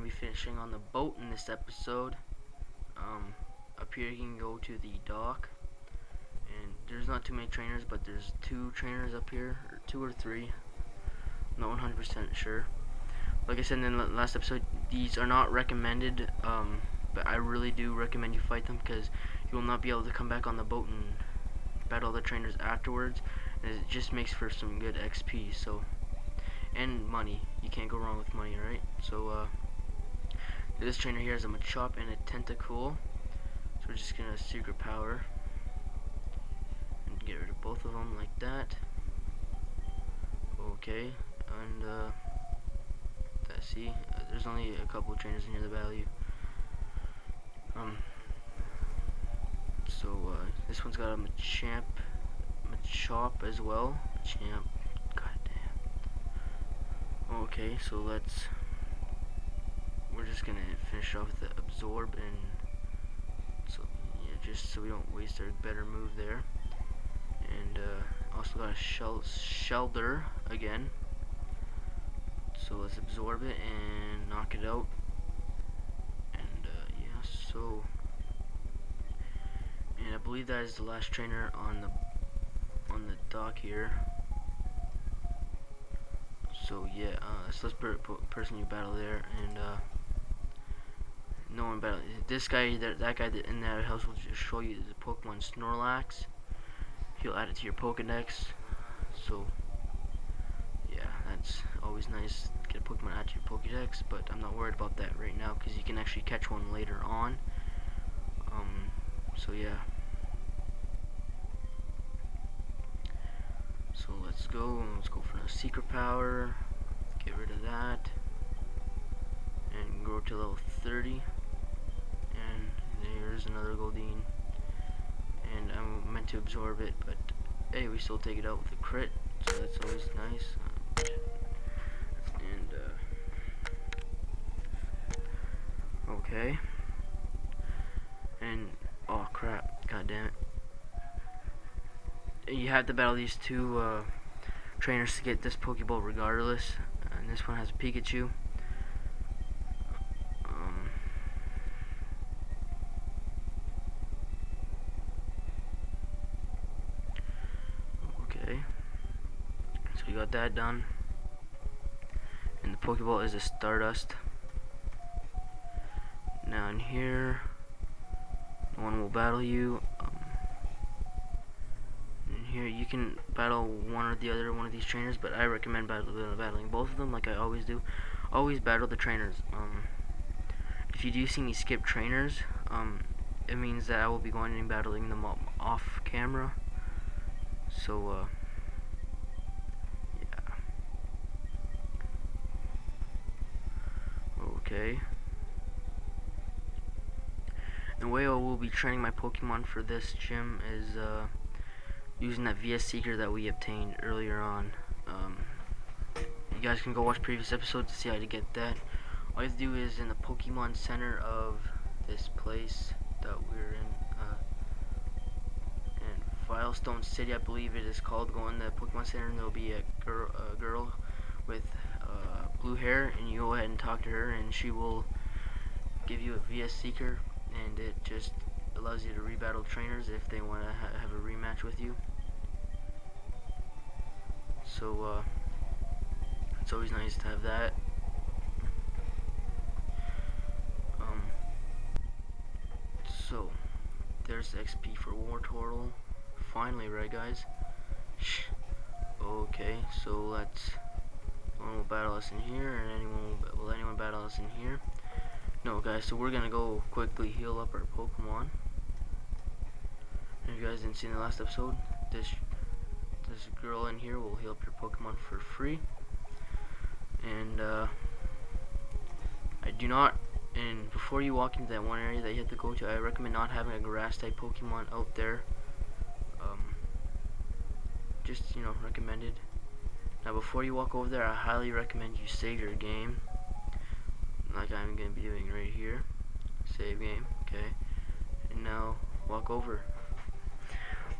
be finishing on the boat in this episode. Up here you can go to the dock, and there's not too many trainers, but there's 2 trainers up here, or 2 or 3. I'm not 100% sure. Like I said in the last episode, these are not recommended, but I really do recommend you fight them, because you will not be able to come back on the boat and battle the trainers afterwards, and it just makes for some good XP. So, and money. You can't go wrong with money, right? So this trainer here has a Machop and a Tentacool, so we're just gonna secret power and get rid of both of them like that. Okay, and see, there's only a couple of trainers in here that battle you. This one's got a Machop as well. Champ, goddamn. Okay, so we're just gonna finish off with the Absorb, and so yeah, just so we don't waste our better move there. And also got a Shelter again. So let's absorb it and knock it out. And yeah, so, and I believe that is the last trainer on the dock here. So yeah, so let's person you battle there, and no one battle this guy. That guy in that house will just show you the Pokemon Snorlax. He'll add it to your Pokedex. So yeah, that's always nice to get a Pokemon added to your Pokedex, but I'm not worried about that right now because you can actually catch one later on. So yeah. So let's go for a secret power. Get rid of that and go to level 30. And there's another Goldeen. And I'm meant to absorb it, but hey, we still take it out with a crit, so that's always nice. And okay. And oh crap, god damn it. You have to battle these 2 trainers to get this Pokeball regardless. And this one has a Pikachu. Okay. So we got that done. And the Pokeball is a Stardust. Now in here, no one will battle you. Here you can battle one or the other one of these trainers, but I recommend battling both of them like I always do. Always battle the trainers. If you do see me skip trainers, it means that I will be going and battling them off camera. So yeah. Okay. The way I will be training my Pokemon for this gym is using that VS Seeker that we obtained earlier on. You guys can go watch previous episodes to see how to get that. All you have to do is in the Pokemon Center of this place that we're in Filestone City, I believe it is called. Go in the Pokemon Center and there'll be a girl with blue hair, and you go ahead and talk to her, and she will give you a VS Seeker, and it just allows you to rebattle trainers if they want to have a rematch with you. So it's always nice to have that. So there's the XP for War Turtle. Finally, right guys? Okay, so let's. No one will battle us in here, and will anyone battle us in here? No, guys. So we're gonna go quickly heal up our Pokemon. If you guys didn't see in the last episode, this girl in here will heal up your Pokemon for free. And I do not. And before you walk into that one area that you have to go to, I recommend not having a grass type Pokemon out there. Just, you know, recommended. Now before you walk over there, I highly recommend you save your game, like I'm going to be doing right here. Save game, okay. And now walk over.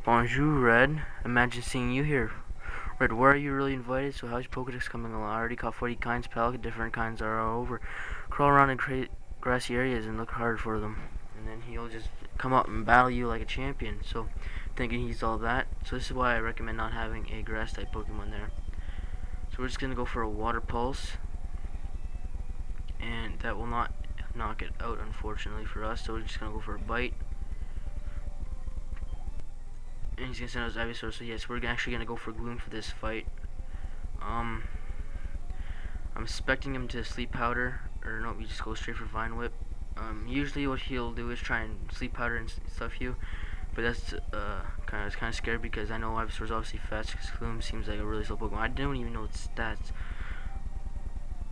Bonjour, Red. Imagine seeing you here. Red, where are you really invited? So how's your Pokedex coming along? I already caught 40 kinds, pal. Different kinds are all over. crawl around in grassy areas and look hard for them, and then he'll just come up and battle you like a champion. So thinking he's all that. So this is why I recommend not having a grass type Pokemon there. So we're just gonna go for a water pulse, and that will not knock it out, unfortunately for us. So we're just gonna go for a bite, and he's gonna send us Ivysaur. So yes, we're actually gonna go for Gloom for this fight. I'm expecting him to Sleep Powder, or no, we just go straight for Vine Whip. Usually what he'll do is try and Sleep Powder and stuff you, but that's kind of scared because I know Ivysaur's obviously fast. Because Gloom seems like a really slow Pokemon. I don't even know its stats.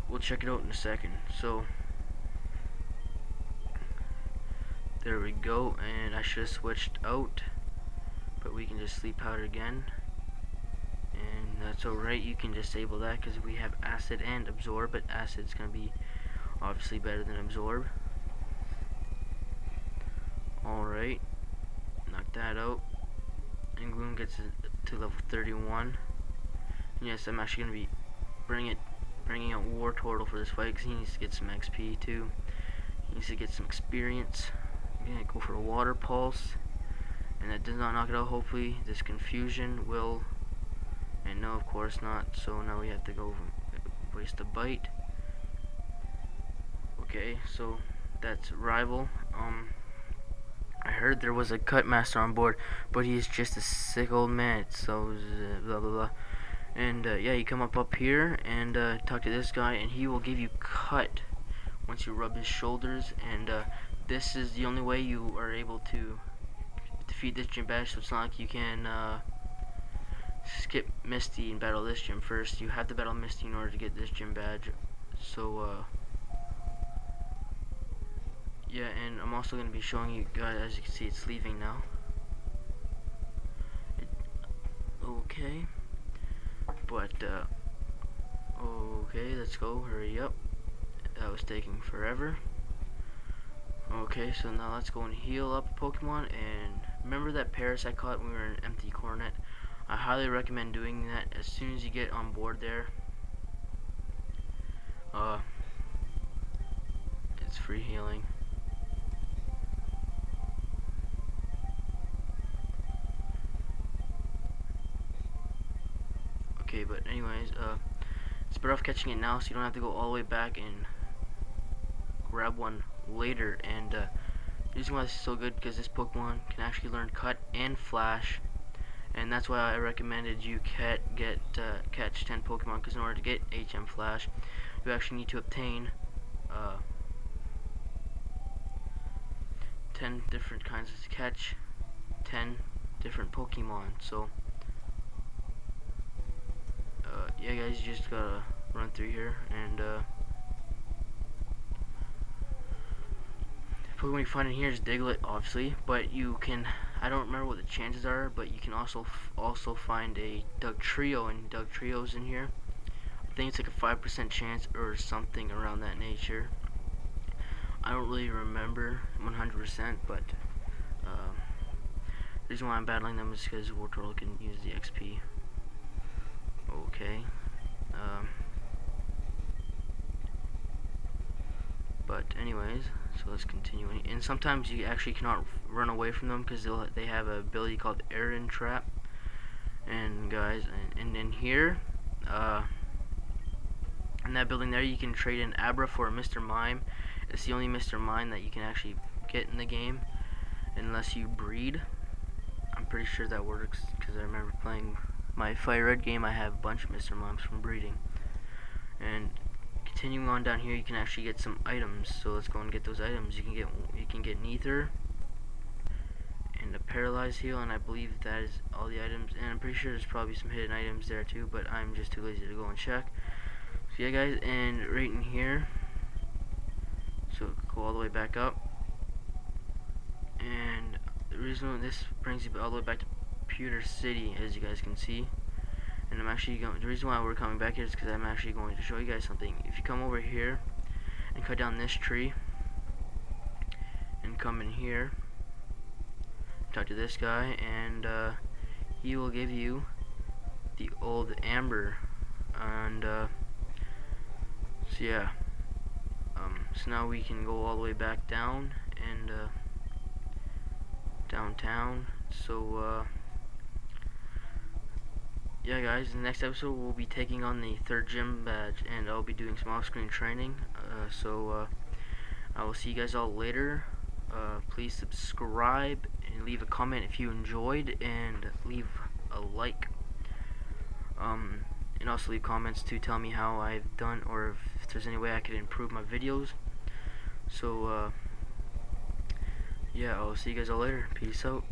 We'll check it out in a second. So there we go, and I should have switched out, but we can just Sleep Powder again, and that's alright. You can disable that because we have Acid and Absorb, but Acid's gonna be obviously better than Absorb. Alright, knock that out, and Gloom gets to level 31. And yes, I'm actually gonna be bringing out Wartortle for this fight because he needs to get some XP too. He needs to get some experience. I'm gonna go for a Water Pulse, and that does not knock it out. Hopefully this Confusion will, and no, of course not. So now we have to go waste a bite. Okay, so that's Rival. I heard there was a Cut Master on board, but he's just a sick old man. So blah blah blah. And yeah, you come up here and talk to this guy, and he will give you Cut once you rub his shoulders. And this is the only way you are able to defeat this gym badge. So it's not like you can skip Misty and battle this gym first. You have to battle Misty in order to get this gym badge. So yeah, and I'm also going to be showing you guys, as you can see, it's leaving now. Okay, but okay, let's go, hurry up. That was taking forever. Okay, so now let's go and heal up a Pokemon. And remember that Paris I caught when we were in Empty Coronet? I highly recommend doing that as soon as you get on board there. It's free healing. Okay, but anyways, it's better off catching it now so you don't have to go all the way back and grab one later. And the reason why this is so good because this Pokemon can actually learn Cut and Flash, and that's why I recommended you catch 10 Pokemon, because in order to get HM Flash, you actually need to obtain 10 different kinds of catch 10 different Pokemon. So yeah guys, you just gotta run through here, and Pokemon you find in here is Diglett, obviously, but you can, I don't remember what the chances are, but you can also find a Dugtrio, and Dugtrio's in here. I think it's like a 5% chance or something around that nature. I don't really remember 100%, but the reason why I'm battling them is because Wartortle can use the XP. Okay. But anyways, so let's continue. And sometimes you actually cannot run away from them because they have an ability called Aaron Trap. And guys, and in here, in that building there, you can trade in Abra for a Mr. Mime. It's the only Mr. Mime that you can actually get in the game, unless you breed. I'm pretty sure that works because I remember playing my Fire Red game. I have a bunch of Mr. Mimes from breeding. And continuing on down here, you can actually get some items. So let's go and get those items. You can get an Ether and a Paralyze Heal, and I believe that is all the items. And I'm pretty sure there's probably some hidden items there too, but I'm just too lazy to go and check. So yeah guys, and right in here, so go all the way back up, and the reason this brings you all the way back to Pewter City, as you guys can see. And I'm actually going, the reason why we're coming back here is because I'm actually going to show you guys something. If you come over here and cut down this tree and come in here, talk to this guy, and he will give you the old Amber. And so yeah, So now we can go all the way back down and downtown. So yeah guys, in the next episode we'll be taking on the 3rd gym badge, and I'll be doing some off-screen training. I will see you guys all later. Please subscribe and leave a comment if you enjoyed, and leave a like. And also leave comments to tell me how I've done, or if there's any way I could improve my videos. So yeah, I'll see you guys all later. Peace out.